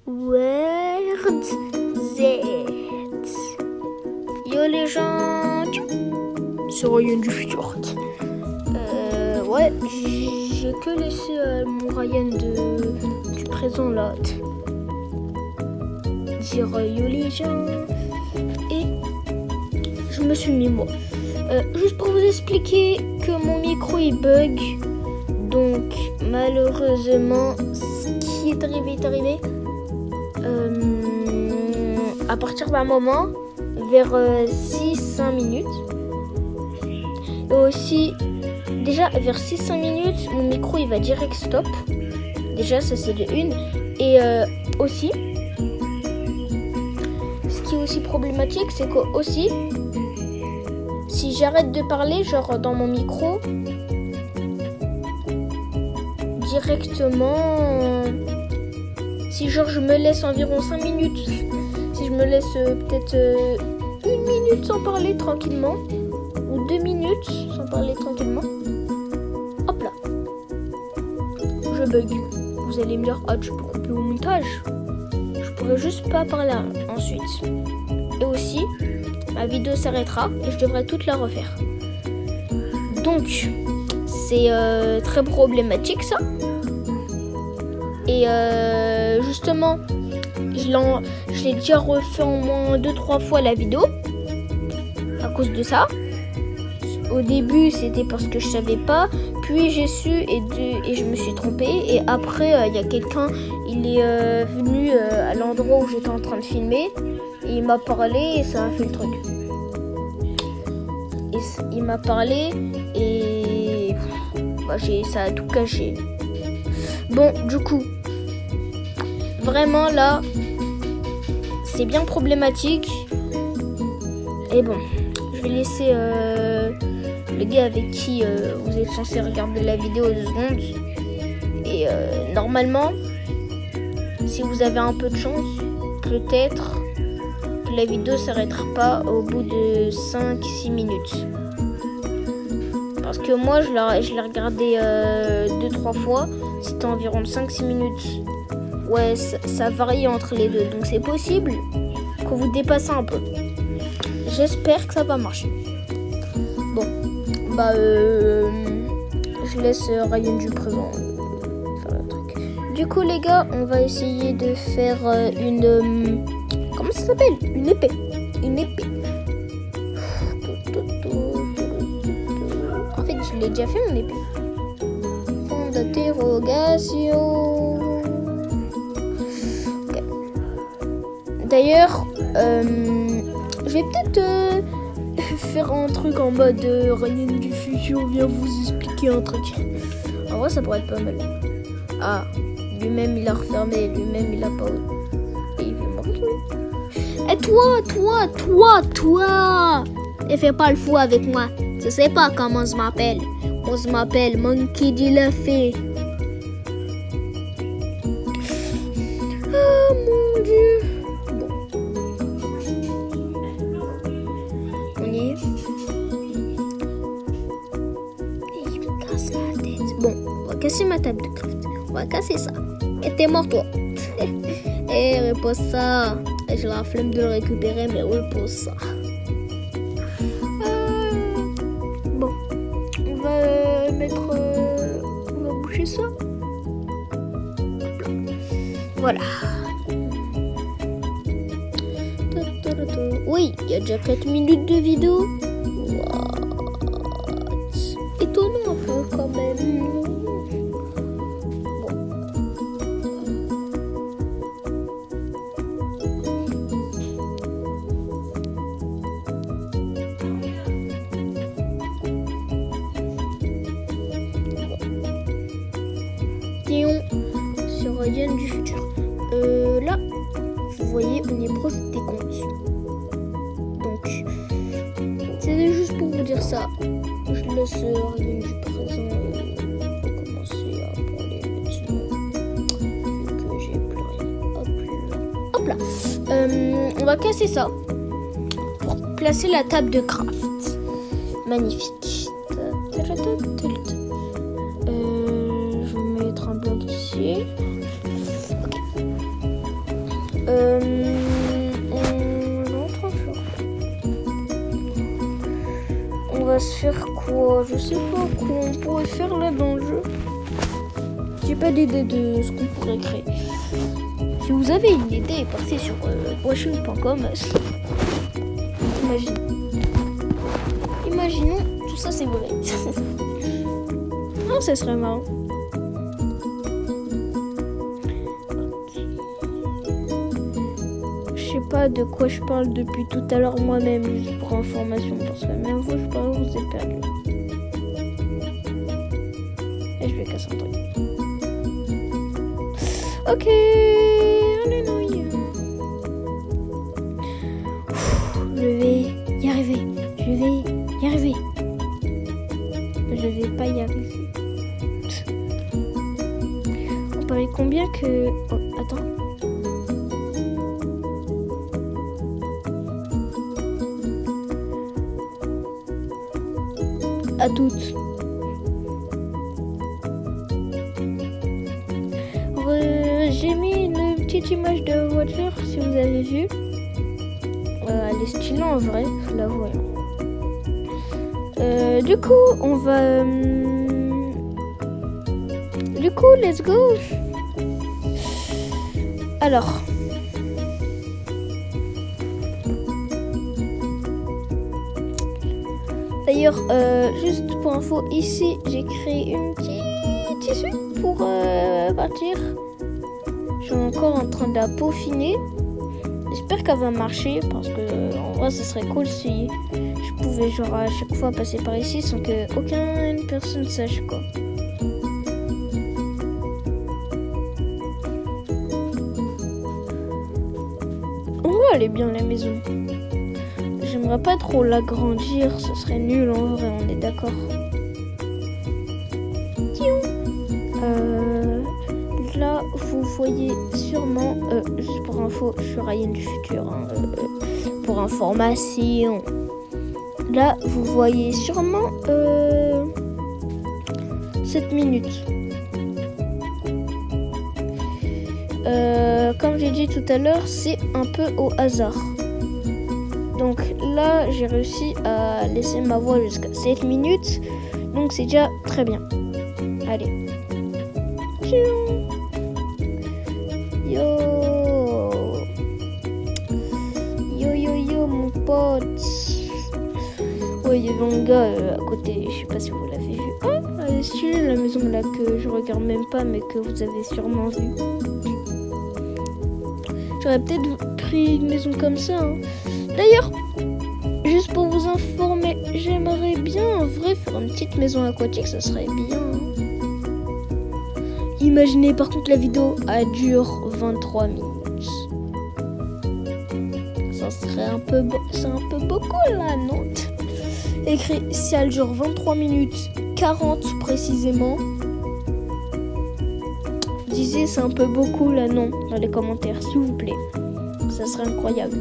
Word Z. Yo les gens, c'est Ryan du futur. Ouais, j'ai que laissé mon Ryan du présent là. Dire yo les gens. Et je me suis mis moi. Juste pour vous expliquer que mon micro il bug. Donc malheureusement, ce qui est arrivé. À partir d'un moment, vers 6-5 minutes. Et aussi, déjà vers 6-5 minutes, mon micro il va direct stop. Déjà, ça c'est de une. Et aussi, ce qui est aussi problématique, c'est que aussi, si j'arrête de parler, genre dans mon micro, directement, si genre je me laisse environ 5 minutes, si je me laisse peut-être 1 minute sans parler tranquillement, ou 2 minutes sans parler tranquillement, hop là, je bug. Vous allez me dire, ah tu peux couper au montage. Je pourrais juste pas parler ensuite. Et aussi, ma vidéo s'arrêtera et je devrais toute la refaire. Donc, c'est très problématique ça. Et justement, je l'ai déjà refait au moins 2-3 fois la vidéo à cause de ça. Au début, c'était parce que je savais pas, puis j'ai su et je me suis trompée. Et après, il y a quelqu'un, il est venu à l'endroit où j'étais en train de filmer et il m'a parlé et ça a fait le truc. Et il m'a parlé et ça a tout caché. Bon, du coup, vraiment là, c'est bien problématique. Et bon, je vais laisser le gars avec qui vous êtes censé regarder la vidéo 2 secondes. Et normalement, si vous avez un peu de chance, peut-être que la vidéo s'arrêtera pas au bout de 5-6 minutes. Parce que moi, je l'ai regardé 2-3 fois. C'était environ 5-6 minutes. Ouais, ça varie entre les deux. Donc c'est possible que vous dépassez un peu. J'espère que ça va marcher. Bon, je laisse Ryan du présent faire le truc. Du coup les gars, on va essayer de faire une... comment ça s'appelle? Une épée. Une épée. En fait, je l'ai déjà fait mon épée. Point d'interrogation. Okay. D'ailleurs, je vais peut-être faire un truc en mode Ryan du futur vient vous expliquer un truc. En vrai, ça pourrait être pas mal. Ah, lui-même il a refermé, lui-même il a pas. Et il veut me retrouver. Et toi, et fais pas le fou avec moi. Je sais pas comment je m'appelle. On se m'appelle Monkey D. La Fée. Oh mon dieu. Bon. On y est. Et il me casse la tête. Bon, on va casser ma table de craft. On va casser ça. Et t'es mort toi. Et repose ça. J'ai la flemme de le récupérer, mais repose ça. Bon, on va mettre... on va bouger ça. Voilà. Oui, il y a déjà 4 minutes de vidéo. What? Étonnant un peu quand même. Sur Ryan du futur. Là, vous voyez, on est proche des comptes. Donc, c'est juste pour vous dire ça. Je laisse Ryan du présent commencer à parler maintenant. Vu que j'ai plus rien. Hop là. On va casser ça pour placer la table de craft. Magnifique. Je vais mettre un bloc ici. Ok. On va se faire quoi? Je sais pas quoi on pourrait faire là dans le jeu. J'ai pas d'idée de ce qu'on pourrait créer. Si vous avez une idée, partez sur boisson.com. Imaginons tout ça c'est vrai. Ah, ça serait marrant. Je sais pas de quoi je parle depuis tout à l'heure moi-même, juste pour information, parce que même vous, je parle, vous êtes perdu. Et je vais casser un truc. Ok, alléluia. Je vais y arriver. Je vais y arriver. Je vais pas y arriver. On parlait combien que... Oh, attends. À toutes. J'ai mis une petite image de voiture, si vous avez vu. Elle est stylée en vrai, je la vois. Du coup, on va... Du coup, let's go. Alors... D'ailleurs, juste pour info, ici, j'ai créé une petite issue pour partir. Je suis encore en train de la peaufiner. J'espère qu'elle va marcher parce que en vrai, ce serait cool si je pouvais genre à chaque fois passer par ici sans que aucune personne sache quoi. En vrai, elle est bien la maison. J'aimerais pas trop l'agrandir, ce serait nul en vrai, on est d'accord. Là, vous voyez sûrement, juste pour info, je suis Ryan du futur, hein, pour information. Là, vous voyez sûrement 7 minutes. Comme j'ai dit tout à l'heure, c'est un peu au hasard. Donc là, j'ai réussi à laisser ma voix jusqu'à 7 minutes. Donc c'est déjà très bien. Allez. Yo. Yo yo yo mon pote. Ouais, il y avait un gars à côté. Je sais pas si vous l'avez vu. Oh, elle est stylée la maison là que je regarde même pas mais que vous avez sûrement vu. J'aurais peut-être pris une maison comme ça. Hein. D'ailleurs, juste pour vous informer, j'aimerais bien en vrai faire une petite maison aquatique, ça serait bien. Imaginez par contre la vidéo, elle dure 23 minutes. Ça serait un peu c'est un peu beaucoup là, non? Écrit si elle dure 23 minutes 40 précisément. Disez c'est un peu beaucoup là, non? Dans les commentaires, s'il vous plaît. Ça serait incroyable.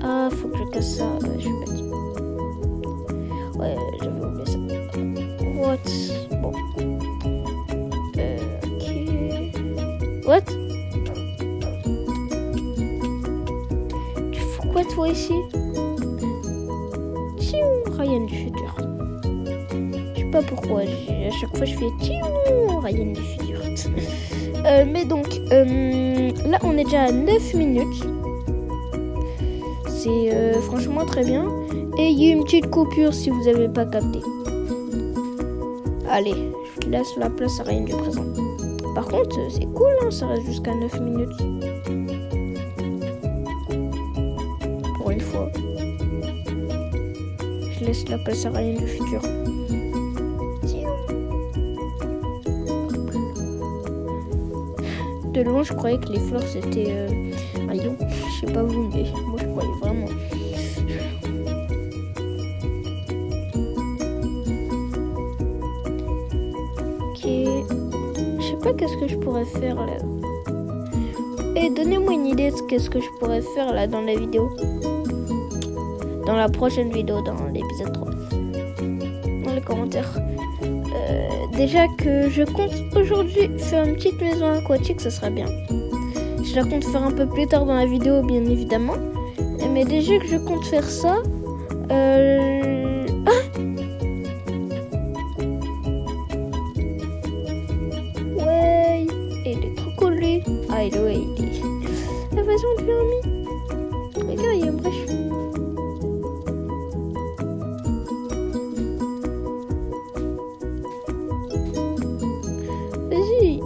Ah, faut que je casse ça. Je suis bête. Ouais, j'avais oublié ça. What? Bon. Ok. What? Tu fous quoi toi ici? Tiou, Ryan du futur. Je sais pas pourquoi. À chaque fois je fais tiou, Ryan du futur. Mais donc, là on est déjà à 9 minutes. C'est franchement très bien. Et il y a une petite coupure si vous n'avez pas capté. Allez, je laisse la place à Ryan du présent. Par contre, c'est cool, hein, ça reste jusqu'à 9 minutes. Pour une fois. Je laisse la place à Ryan du futur. De loin, je croyais que les fleurs c'était un lion. Je sais pas vous, mais moi je croyais vraiment. Ok. Je sais pas qu'est-ce que je pourrais faire là. Et donnez-moi une idée de qu'est-ce que je pourrais faire là dans la vidéo. Dans la prochaine vidéo, dans l'épisode 3. Dans les commentaires. Déjà que je compte aujourd'hui faire une petite maison aquatique, ça serait bien. Je la compte faire un peu plus tard dans la vidéo, bien évidemment. Mais déjà que je compte faire ça, ouais, il est trop collé. Ah, il est. La façon de faire mis. Regarde, il y a une brèche. Vas-y.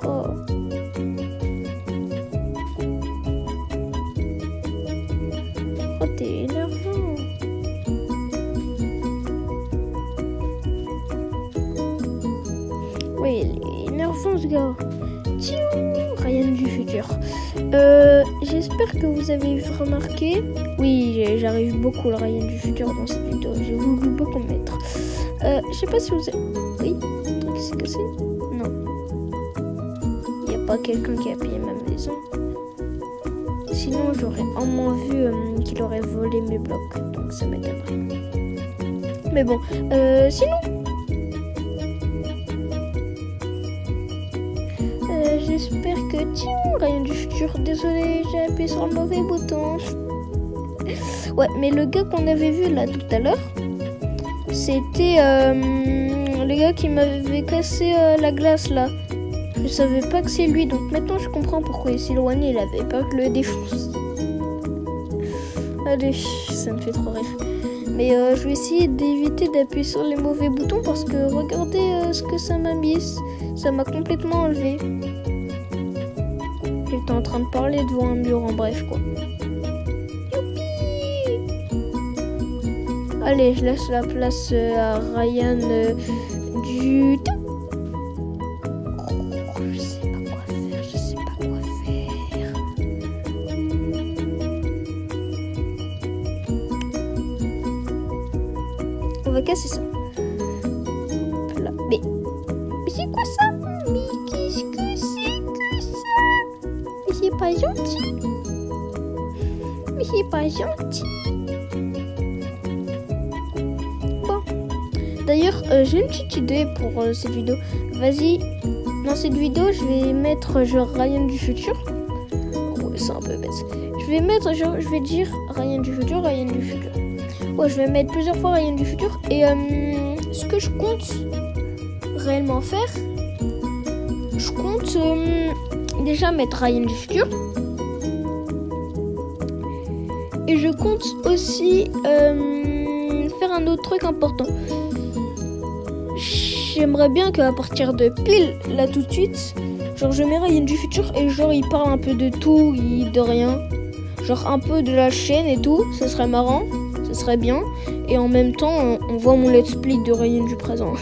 Oh. Oh, t'es énervant. Oui, il est énervant ce gars. Tiens, Ryan du futur. J'espère que vous avez remarqué. Oui, j'arrive beaucoup le Ryan du futur dans cette vidéo. J'ai voulu beaucoup mettre. Je sais pas si vous avez... Oui, le truc s'est cassé. Non. Il n'y a pas quelqu'un qui a pillé ma maison. Sinon, j'aurais au moins vu qu'il aurait volé mes blocs. Donc ça m'étonnerait. Mais bon, sinon... j'espère que... Tiens, Ryan du futur. Désolé, j'ai appuyé sur le mauvais bouton. Ouais, mais le gars qu'on avait vu là tout à l'heure, c'était le gars qui m'avait cassé la glace là. Je savais pas que c'est lui, donc maintenant je comprends pourquoi il s'éloignait. Il avait peur que je le défonce. Allez, ça me fait trop rire. Mais je vais essayer d'éviter d'appuyer sur les mauvais boutons parce que regardez ce que ça m'a mis. Ça m'a complètement enlevé. J'étais en train de parler devant un mur, en bref quoi. Youpi! Allez, je laisse la place à Ryan du... Je sais pas quoi faire. On va casser ça. Hop là. Mais c'est quoi ça? Mais qu'est-ce que c'est que ça? Mais c'est pas gentil. Mais c'est pas gentil. Bon. D'ailleurs, j'ai une petite idée pour cette vidéo. Vas-y. Dans cette vidéo, je vais mettre genre Ryan du futur. Ouais, c'est un peu bête. Je vais dire Ryan du futur, Ryan du futur. Ouais, je vais mettre plusieurs fois Ryan du futur. Et ce que je compte réellement faire, je compte déjà mettre Ryan du futur. Et je compte aussi faire un autre truc important. J'aimerais bien qu'à partir de pile, là tout de suite, genre je mets Ryan du futur et genre il parle un peu de tout, de rien. Genre un peu de la chaîne et tout, ça serait marrant, ça serait bien. Et en même temps, on voit mon let's play de Ryan du présent.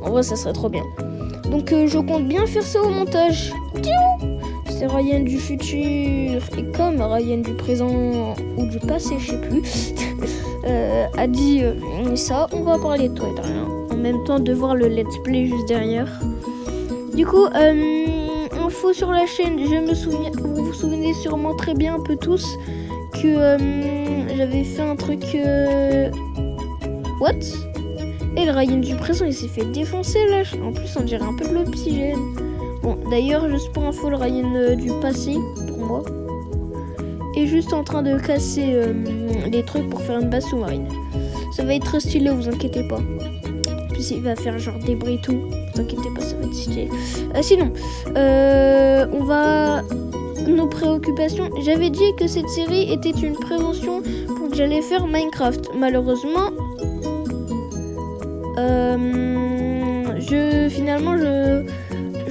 En vrai, ça serait trop bien. Donc je compte bien faire ça au montage. C'est Ryan du futur. Et comme Ryan du présent ou du passé, je sais plus, a dit ça, on va parler de toi et de rien. En même temps de voir le let's play juste derrière. Du coup, info sur la chaîne, je me souviens, vous vous souvenez sûrement très bien un peu tous que j'avais fait un truc what? Et le Ryan du présent il s'est fait défoncer là. En plus on dirait un peu de l'oxygène. Bon d'ailleurs juste pour info, le Ryan du passé pour moi est juste en train de casser les trucs pour faire une base sous-marine. Ça va être très stylé, vous inquiétez pas. Puis il va faire genre des bruits et tout. Vous inquiétez pas, ça va être stylé. Sinon, on va... Nos préoccupations. J'avais dit que cette série était une prévention pour que j'allais faire Minecraft. Malheureusement, finalement, je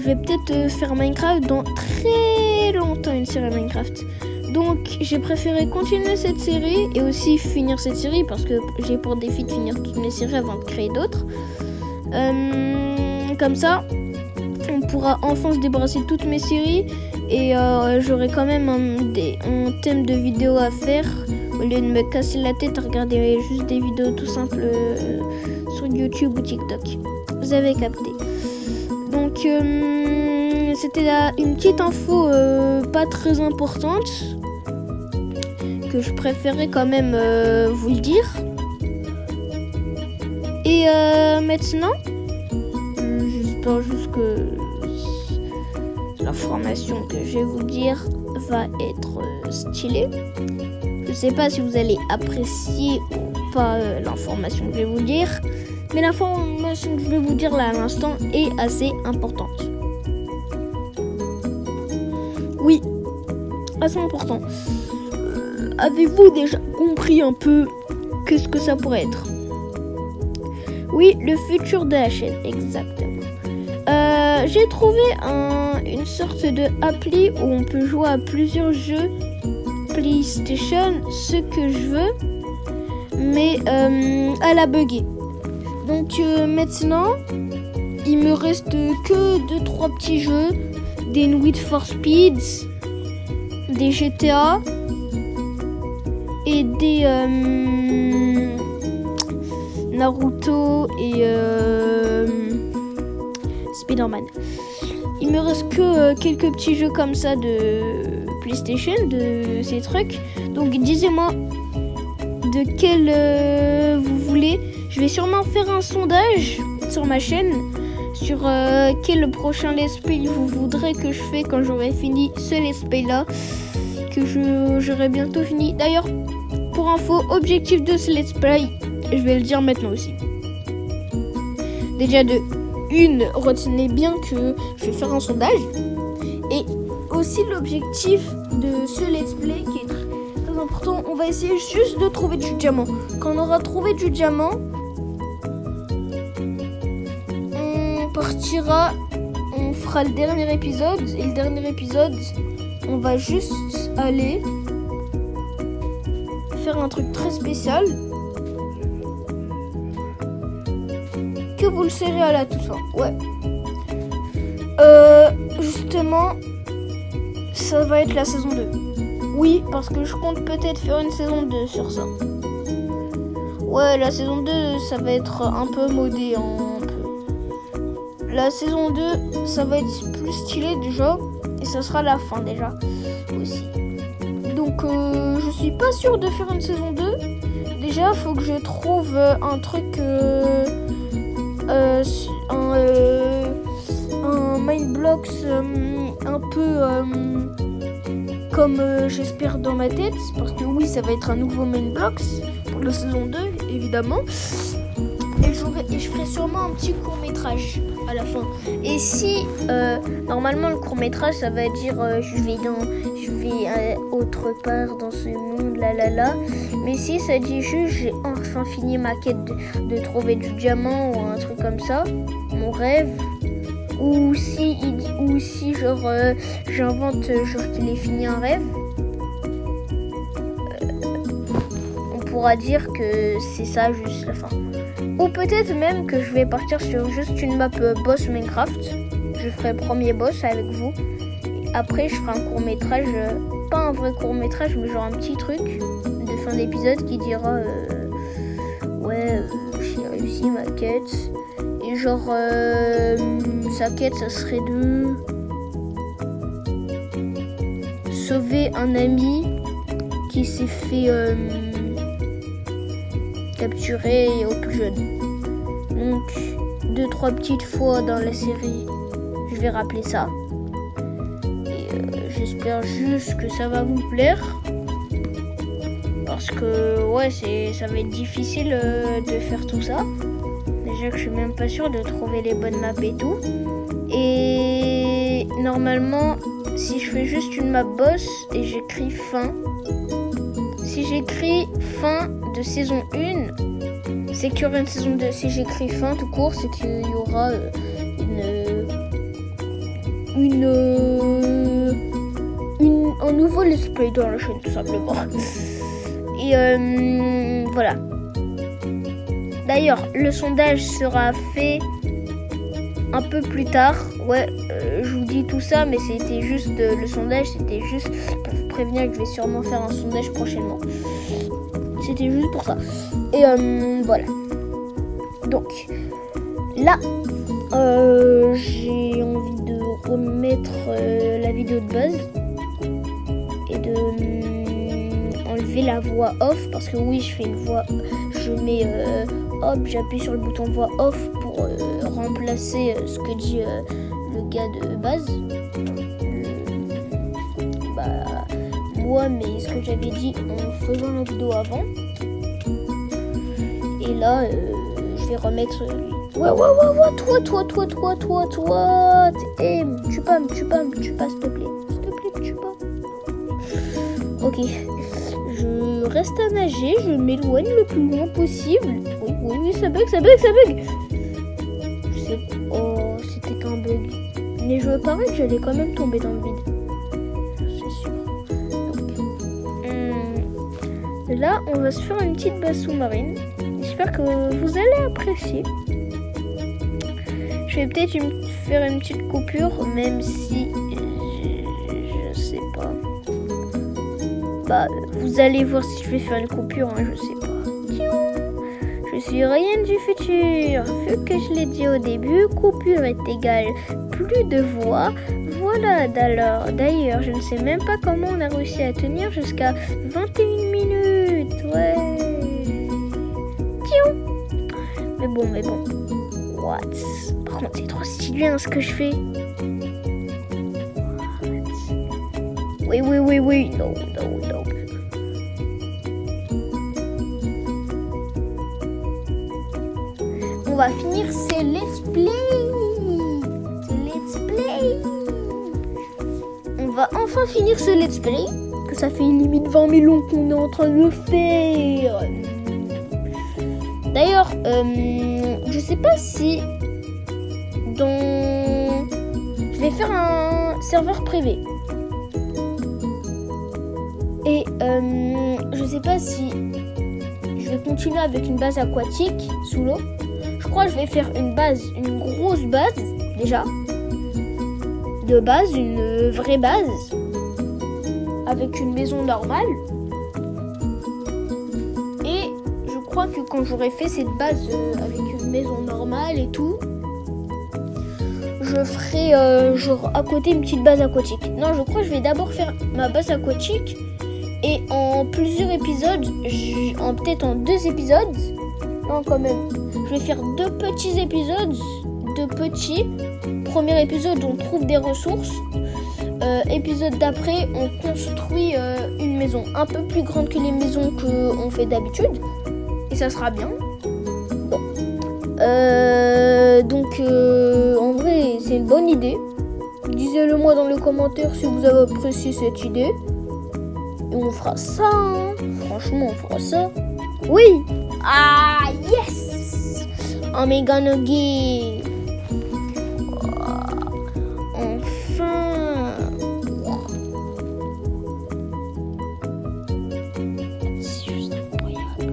vais peut-être faire Minecraft dans très longtemps, une série Minecraft. Donc, j'ai préféré continuer cette série et aussi finir cette série parce que j'ai pour défi de finir toutes mes séries avant de créer d'autres. Comme ça, on pourra enfin se débarrasser de toutes mes séries et j'aurai quand même un thème de vidéo à faire au lieu de me casser la tête à regarder juste des vidéos tout simples sur YouTube ou TikTok. Vous avez capté. Donc, c'était là une petite info pas très importante que je préférais quand même vous le dire. Et maintenant, j'espère juste que l'information que je vais vous dire va être stylée. Je sais pas si vous allez apprécier ou pas l'information que je vais vous dire, mais l'information que je vais vous dire là à l'instant est assez importante. Oui, assez important. Avez-vous déjà compris un peu qu'est-ce que ça pourrait être? Oui, le futur de la chaîne, exactement. J'ai trouvé une sorte de appli où on peut jouer à plusieurs jeux PlayStation, ce que je veux, mais elle a bugué. Donc maintenant, il me reste que 2-3 petits jeux, des Need for Speed, des GTA et des Naruto et Spider-Man. Il me reste que quelques petits jeux comme ça de PlayStation, de ces trucs. Donc dites-moi de quel vous voulez. Je vais sûrement faire un sondage sur ma chaîne sur quel prochain let's play vous voudrez que je fais quand j'aurai fini ce let's play là, que j'aurai bientôt fini. D'ailleurs, pour info, objectif de ce let's play, je vais le dire maintenant aussi. Déjà retenez bien que je vais faire un sondage. Et aussi l'objectif de ce let's play qui est très important, on va essayer juste de trouver du diamant. Quand on aura trouvé du diamant, on fera le dernier épisode. Et le dernier épisode, on va juste aller faire un truc très spécial que vous le saurez à la toute fin. Ouais. Justement, ça va être la saison 2. Oui, parce que je compte peut-être faire une saison 2 sur ça. Ouais, la saison 2, ça va être un peu modé. La saison 2, ça va être plus stylé déjà. Et ça sera la fin déjà aussi. Donc, je suis pas sûre de faire une saison 2. Déjà, faut que je trouve un truc... un Mindblocks un peu comme j'espère dans ma tête, parce que oui, ça va être un nouveau Mindblocks pour la saison 2 évidemment, et je ferai sûrement un petit court-métrage à la fin. Et si normalement le court-métrage ça va dire je vais autre part dans ce monde mais si ça dit juste j'ai enfin fini ma quête de trouver du diamant ou un truc comme ça, mon rêve, ou si j'invente qu'il ait fini un rêve, on pourra dire que c'est ça juste la fin. Ou peut-être même que je vais partir sur juste une map boss Minecraft. Je ferai premier boss avec vous. Après je ferai un court métrage, pas un vrai court métrage mais genre un petit truc de fin d'épisode qui dira j'ai réussi ma quête. Et genre sa quête ça serait de sauver un ami qui s'est fait capturer au plus jeune. Donc 2-3 petites fois dans la série je vais rappeler ça. Et j'espère juste que ça va vous plaire. Parce que ouais ça va être difficile de faire tout ça. Déjà que je suis même pas sûre de trouver les bonnes maps et tout. Et normalement si je fais juste une map boss et j'écris fin, si j'écris fin de saison 1, c'est qu'il y aura une saison 2. Si j'écris fin tout court, c'est qu'il y aura un nouveau let's play dans la chaîne tout simplement. Et voilà. D'ailleurs, le sondage sera fait un peu plus tard. Ouais, je vous dis tout ça, mais c'était juste le sondage, c'était juste pour vous prévenir que je vais sûrement faire un sondage prochainement. C'était juste pour ça. Et voilà. Donc, là, j'ai envie de remettre la vidéo de base et de enlever la voix off, parce que oui, je fais une voix, je mets j'appuie sur le bouton voix off pour remplacer ce que dit le gars de base. bois, mais ce que j'avais dit en faisant la vidéo avant. Et là, je vais remettre... Ouais, toi. Tu pas, s'il te plaît. S'il te plaît, tue pas. Ok. Je reste à nager, je m'éloigne le plus loin possible. Oui, ça bug. Je sais... Oh, c'était qu'un bug. Mais je parie que j'allais quand même tomber dans le vide. C'est sûr. Donc, là, on va se faire une petite base sous-marine. J'espère que vous allez apprécier. Je vais peut-être faire une petite coupure, même si je sais pas. Bah, vous allez voir si je vais faire une coupure, hein, je sais pas. Je suis rien du futur. Vu que je l'ai dit au début, coupure est égale plus de voix. Voilà, d'ailleurs, je ne sais même pas comment on a réussi à tenir jusqu'à 21 minutes. Ouais. Mais bon. What? Par contre, c'est trop stylé hein, ce que je fais. Oui. Non. On va finir ces let's play. On va enfin finir ce let's play. Que ça fait limite 20 millions qu'on est en train de le faire. D'ailleurs, je sais pas si je vais faire un serveur privé. Et je sais pas si je vais continuer avec une base aquatique sous l'eau. Je crois que je vais faire une grosse base déjà. De base, une vraie base. Avec une maison normale. Et je crois que quand j'aurai fait cette base avec une maison normale et tout, je ferai genre à côté une petite base aquatique. Non, je crois que je vais d'abord faire ma base aquatique. Et en plusieurs épisodes, peut-être en 2 épisodes, non quand même, je vais faire 2 petits épisodes, Premier épisode, on trouve des ressources. Épisode d'après, on construit une maison un peu plus grande que les maisons qu'on fait d'habitude. Et ça sera bien. Bon. Donc, en vrai, c'est une bonne idée. Dites-le moi dans les commentaires si vous avez apprécié cette idée. Et on fera ça, hein. Franchement, on fera ça. Oui. Ah, yes. Omega Nugget. Enfin. C'est juste incroyable.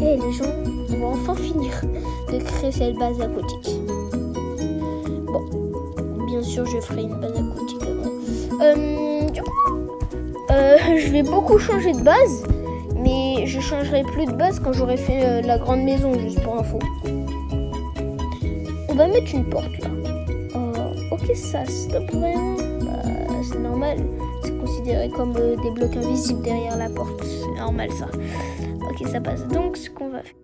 Et les gens, on va enfin finir de créer cette base aquatique. Bon. Bien sûr, je ferai une base aquatique avant. Du coup, je vais beaucoup changer de base, mais je changerai plus de base quand j'aurai fait la grande maison, juste pour info. On va mettre une porte là. Ok, ça stoppe vraiment. C'est normal. C'est considéré comme des blocs invisibles derrière la porte. C'est normal ça. Ok, ça passe. Donc, ce qu'on va faire.